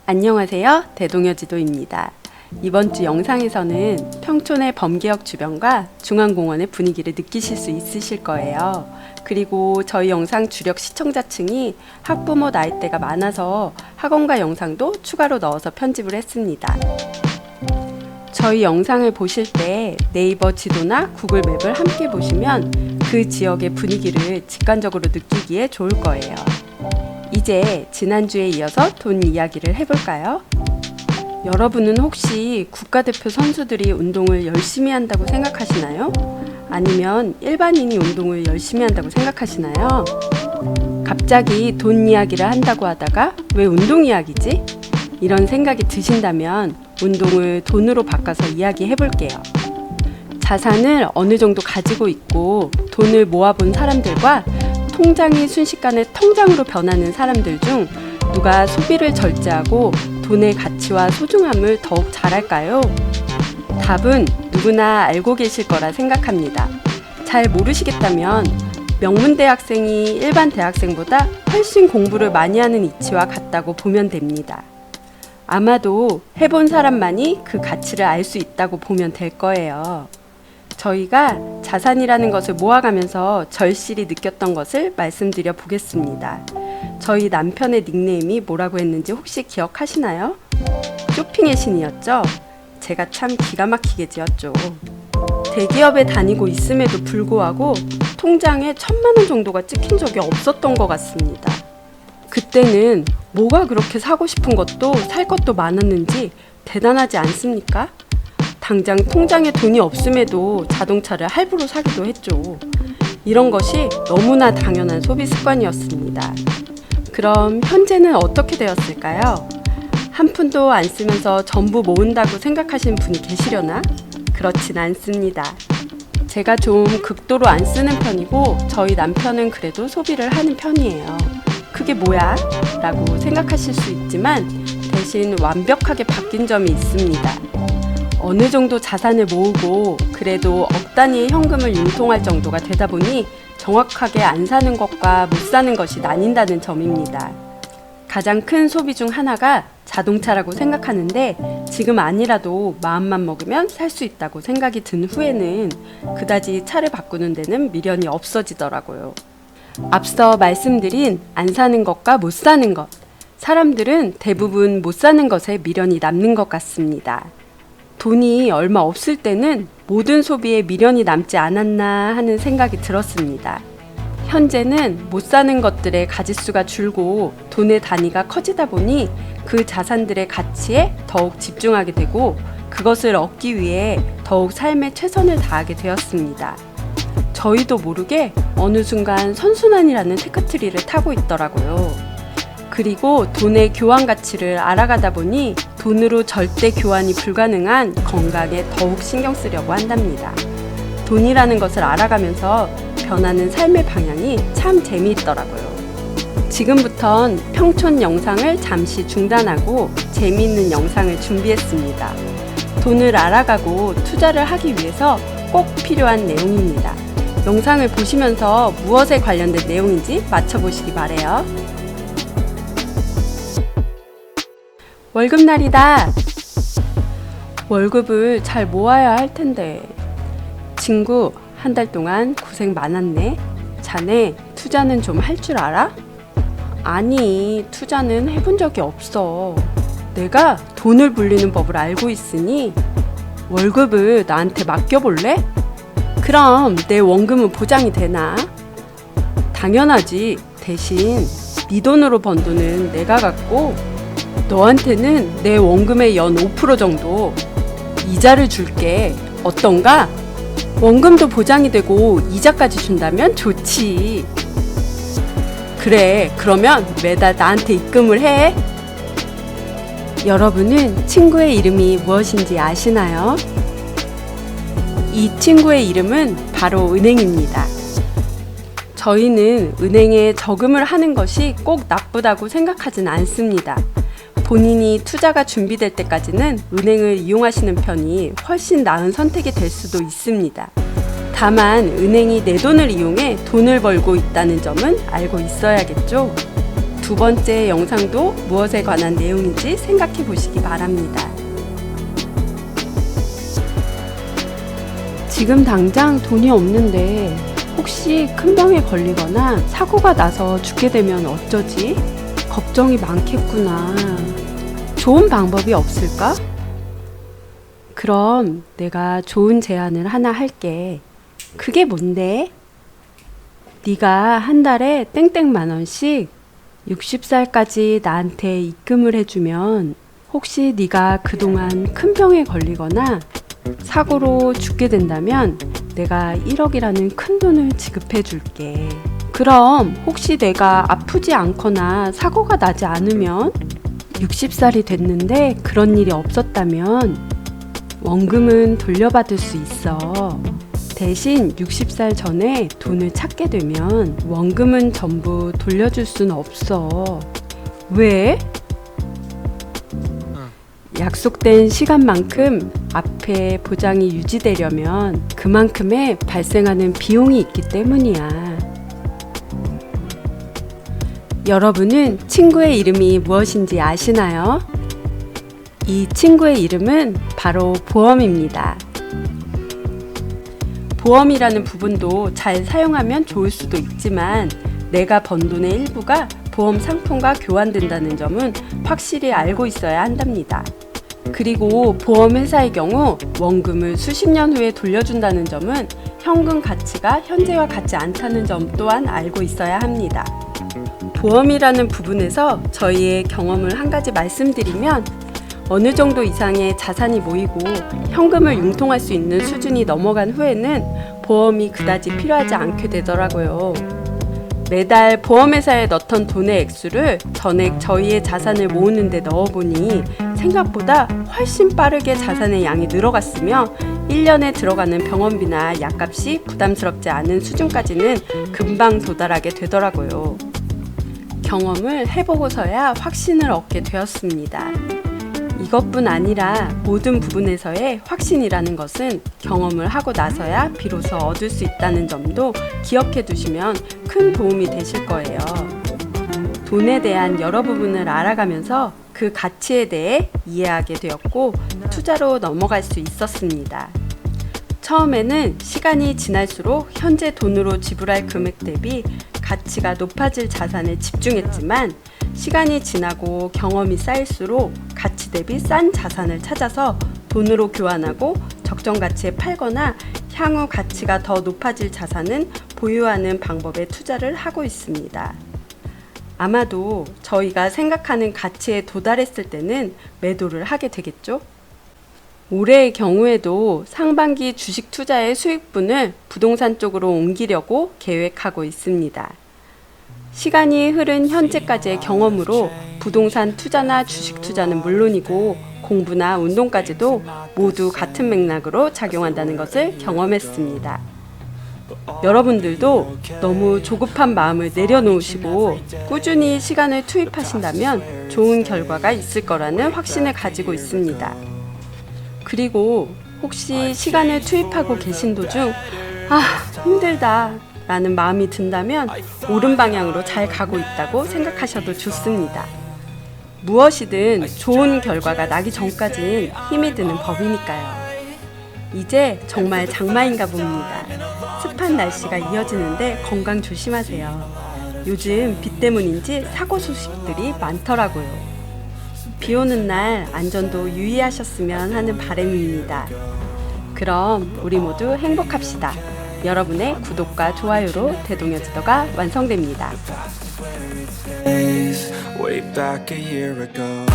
안녕하세요. 대동여지도입니다. 이번 주 영상에서는 평촌의 범계역 주변과 중앙공원의 분위기를 느끼실 수 있으실 거예요. 그리고 저희 영상 주력 시청자층이 학부모 나이대가 많아서 학원가 영상도 추가로 넣어서 편집을 했습니다. 저희 영상을 보실 때 네이버 지도나 구글 맵을 함께 보시면 그 지역의 분위기를 직관적으로 느끼기에 좋을 거예요. 이제 지난주에 이어서 돈 이야기를 해볼까요? 여러분은 혹시 국가대표 선수들이 운동을 열심히 한다고 생각하시나요? 아니면 일반인이 운동을 열심히 한다고 생각하시나요? 갑자기 돈 이야기를 한다고 하다가 왜 운동 이야기지? 이런 생각이 드신다면 운동을 돈으로 바꿔서 이야기해 볼게요. 자산을 어느 정도 가지고 있고 돈을 모아본 사람들과 통장이 순식간에 통장으로 변하는 사람들 중 누가 소비를 절제하고 돈의 가치와 소중함을 더욱 잘할까요? 답은 누구나 알고 계실 거라 생각합니다. 잘 모르시겠다면 명문대학생이 일반 대학생보다 훨씬 공부를 많이 하는 이치와 같다고 보면 됩니다. 아마도 해본 사람만이 그 가치를 알 수 있다고 보면 될 거예요. 저희가 자산이라는 것을 모아가면서 절실히 느꼈던 것을 말씀드려 보겠습니다. 저희 남편의 닉네임이 뭐라고 했는지 혹시 기억하시나요? 쇼핑의 신이었죠? 제가 참 기가 막히게 지었죠. 대기업에 다니고 있음에도 불구하고 통장에 1,000만 원 정도가 찍힌 적이 없었던 것 같습니다. 그때는 뭐가 그렇게 사고 싶은 것도 살 것도 많았는지 대단하지 않습니까? 당장 통장에 돈이 없음에도 자동차를 할부로 사기도 했죠. 이런 것이 너무나 당연한 소비 습관이었습니다. 그럼 현재는 어떻게 되었을까요? 한 푼도 안 쓰면서 전부 모은다고 생각하시는 분이 계시려나? 그렇진 않습니다. 제가 좀 극도로 안 쓰는 편이고 저희 남편은 그래도 소비를 하는 편이에요. 그게 뭐야? 라고 생각하실 수 있지만 대신 완벽하게 바뀐 점이 있습니다. 어느 정도 자산을 모으고 그래도 억 단위의 현금을 융통할 정도가 되다 보니 정확하게 안 사는 것과 못 사는 것이 나뉜다는 점입니다. 가장 큰 소비 중 하나가 자동차라고 생각하는데 지금 아니라도 마음만 먹으면 살 수 있다고 생각이 든 후에는 그다지 차를 바꾸는 데는 미련이 없어지더라고요. 앞서 말씀드린 안 사는 것과 못 사는 것, 사람들은 대부분 못 사는 것에 미련이 남는 것 같습니다. 돈이 얼마 없을 때는 모든 소비에 미련이 남지 않았나 하는 생각이 들었습니다. 현재는 못 사는 것들의 가짓수가 줄고 돈의 단위가 커지다 보니 그 자산들의 가치에 더욱 집중하게 되고 그것을 얻기 위해 더욱 삶에 최선을 다하게 되었습니다. 저희도 모르게 어느 순간 선순환이라는 테크트리를 타고 있더라고요. 그리고 돈의 교환 가치를 알아가다 보니 돈으로 절대 교환이 불가능한 건강에 더욱 신경 쓰려고 한답니다. 돈이라는 것을 알아가면서 변하는 삶의 방향이 참 재미있더라고요. 지금부턴 평촌 영상을 잠시 중단하고 재미있는 영상을 준비했습니다. 돈을 알아가고 투자를 하기 위해서 꼭 필요한 내용입니다. 영상을 보시면서 무엇에 관련된 내용인지 맞춰보시기 바래요. 월급날이다. 월급을 잘 모아야 할 텐데. 친구, 한 달 동안 고생 많았네. 자네 투자는 좀 할 줄 알아? 아니, 투자는 해본 적이 없어. 내가 돈을 불리는 법을 알고 있으니 월급을 나한테 맡겨볼래? 그럼 내 원금은 보장이 되나? 당연하지. 대신 네 돈으로 번 돈은 내가 갖고 너한테는 내 원금의 연 5% 정도 이자를 줄게. 어떤가? 원금도 보장이 되고 이자까지 준다면 좋지. 그래, 그러면 매달 나한테 입금을 해. 여러분은 친구의 이름이 무엇인지 아시나요? 이 친구의 이름은 바로 은행입니다. 저희는 은행에 저금을 하는 것이 꼭 나쁘다고 생각하진 않습니다. 본인이 투자가 준비될 때까지는 은행을 이용하시는 편이 훨씬 나은 선택이 될 수도 있습니다. 다만 은행이 내 돈을 이용해 돈을 벌고 있다는 점은 알고 있어야겠죠. 두 번째 영상도 무엇에 관한 내용인지 생각해 보시기 바랍니다. 지금 당장 돈이 없는데 혹시 큰 병에 걸리거나 사고가 나서 죽게 되면 어쩌지? 걱정이 많겠구나. 좋은 방법이 없을까? 그럼 내가 좋은 제안을 하나 할게. 그게 뭔데? 네가 한 달에 땡땡만 원씩 60살까지 나한테 입금을 해주면 혹시 네가 그동안 큰 병에 걸리거나 사고로 죽게 된다면 내가 1억이라는 큰 돈을 지급해 줄게. 그럼 혹시 내가 아프지 않거나 사고가 나지 않으면 60살이 됐는데 그런 일이 없었다면 원금은 돌려받을 수 있어. 대신 60살 전에 돈을 찾게 되면 원금은 전부 돌려줄 수는 없어. 왜? 약속된 시간만큼 앞에 보장이 유지되려면 그만큼의 발생하는 비용이 있기 때문이야. 여러분은 친구의 이름이 무엇인지 아시나요? 이 친구의 이름은 바로 보험입니다. 보험이라는 부분도 잘 사용하면 좋을 수도 있지만 내가 번 돈의 일부가 보험 상품과 교환된다는 점은 확실히 알고 있어야 한답니다. 그리고 보험회사의 경우 원금을 수십 년 후에 돌려준다는 점은 현금 가치가 현재와 같지 않다는 점 또한 알고 있어야 합니다. 보험이라는 부분에서 저희의 경험을 한 가지 말씀드리면 어느 정도 이상의 자산이 모이고 현금을 융통할 수 있는 수준이 넘어간 후에는 보험이 그다지 필요하지 않게 되더라고요. 매달 보험회사에 넣던 돈의 액수를 전액 저희의 자산을 모으는 데 넣어보니 생각보다 훨씬 빠르게 자산의 양이 늘어갔으며 1년에 들어가는 병원비나 약값이 부담스럽지 않은 수준까지는 금방 도달하게 되더라고요. 경험을 해보고서야 확신을 얻게 되었습니다. 이것뿐 아니라 모든 부분에서의 확신이라는 것은 경험을 하고 나서야 비로소 얻을 수 있다는 점도 기억해 두시면 큰 도움이 되실 거예요. 돈에 대한 여러 부분을 알아가면서 그 가치에 대해 이해하게 되었고 투자로 넘어갈 수 있었습니다. 처음에는 시간이 지날수록 현재 돈으로 지불할 금액 대비 가치가 높아질 자산에 집중했지만 시간이 지나고 경험이 쌓일수록 가치 대비 싼 자산을 찾아서 돈으로 교환하고 적정 가치에 팔거나 향후 가치가 더 높아질 자산은 보유하는 방법에 투자를 하고 있습니다. 아마도 저희가 생각하는 가치에 도달했을 때는 매도를 하게 되겠죠? 올해의 경우에도 상반기 주식 투자의 수익분을 부동산 쪽으로 옮기려고 계획하고 있습니다. 시간이 흐른 현재까지의 경험으로 부동산 투자나 주식 투자는 물론이고 공부나 운동까지도 모두 같은 맥락으로 작용한다는 것을 경험했습니다. 여러분들도 너무 조급한 마음을 내려놓으시고 꾸준히 시간을 투입하신다면 좋은 결과가 있을 거라는 확신을 가지고 있습니다. 그리고 혹시 시간을 투입하고 계신 도중 힘들다 라는 마음이 든다면 옳은 방향으로 잘 가고 있다고 생각하셔도 좋습니다. 무엇이든 좋은 결과가 나기 전까진 힘이 드는 법이니까요. 이제 정말 장마인가 봅니다. 습한 날씨가 이어지는데 건강 조심하세요. 요즘 비 때문인지 사고 소식들이 많더라고요. 비 오는 날 안전도 유의하셨으면 하는 바람입니다. 그럼 우리 모두 행복합시다. 여러분의 구독과 좋아요로 대동여지도가 완성됩니다. Way back a year ago